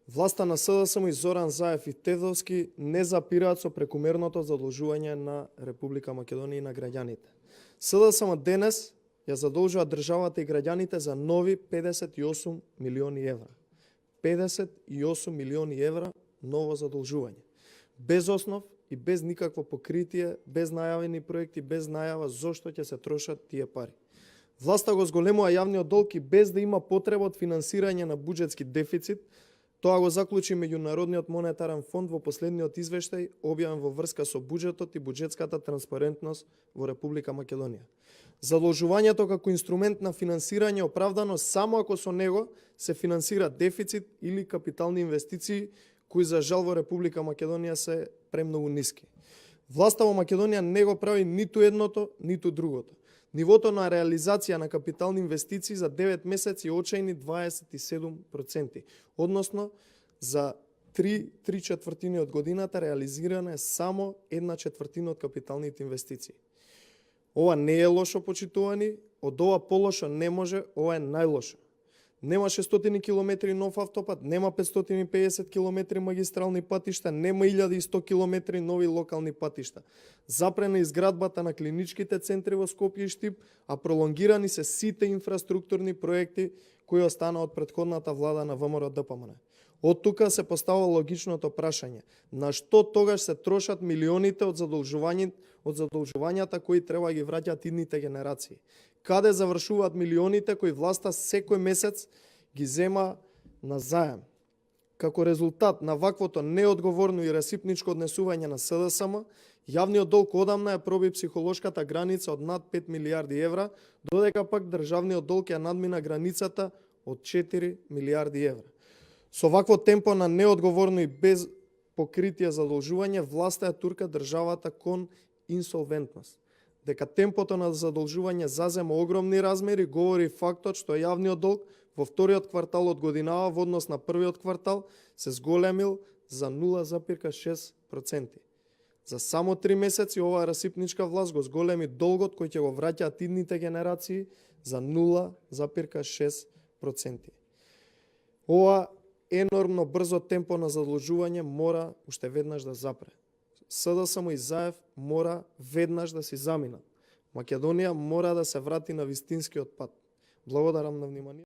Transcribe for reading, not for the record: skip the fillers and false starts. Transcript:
Власта на СДСМ и Зоран Заев и Тевдовски не запираат со прекумерното задолжување на Република Македонија и на граѓаните. СДСМ денес ја задолжува државата и граѓаните за нови 58 милиони евра. 58 милиони евра ново задолжување. Без основ и без никакво покритие, без најавени проекти, без најава зошто ќе се трошат тие пари. Власта го зголемува јавниот долг и без да има потреба од финансирање на буџетски дефицит. Тоа го заклучи Меѓународниот монетарен фонд во последниот извештај објавен во врска со буџетот и буџетската транспарентност во Република Македонија. Задолжувањето како инструмент на финансирање е оправдано само ако со него се финансира дефицит или капитални инвестиции кои за жал во Република Македонија се премногу ниски. Власта во Македонија не го прави ниту едното, ниту другото. Нивото на реализација на капитални инвестиции за 9 месеци е очајни 27%, односно за 3/4 од годината реализирана е само 1/4 од капиталните инвестиции. Ова не е лошо, почитувани, од ова полошо не може, ова е најлошо. Нема 600 километри нов автопат, нема 550 километри магистрални патишта, нема 1100 километри нови локални патишта. Запрена изградбата на клиничките центри во Скопје и Штип, а пролонгирани се сите инфраструктурни проекти кои останаа од претходната влада на ВМРО ДПМН. Од тука се поставува логичното прашање: на што тогаш се трошат милионите од задолжувањата кои треба ги враќаат идните генерации? Каде завршуваат милионите кои власта секој месец ги зема на заем? Како резултат на ваквото неодговорно и расипничко однесување на СДСМ, јавниот долг одамна ја проби психолошката граница од над 5 милиарди евра, додека пак државниот долг ја надмина границата од 4 милиарди евра. Со вакво темпо на неодговорно и без покритие задолжување, власта ја турка државата кон инсолвентност. Дека темпото на задолжување зазема огромни размери, говори фактот што јавниот долг во вториот квартал од годинава во однос на првиот квартал се зголемил за 0,6%. За само 3 месеци оваа расипничка власт го зголеми долгот кој ќе го враќаат идните генерации за 0,6%. Ова енормно брзо темпо на задолжување мора уште веднаш да запре. СДСМ и Заев мора веднаш да си заминат. Македонија мора да се врати на вистинскиот пат. Благодарам на внимание.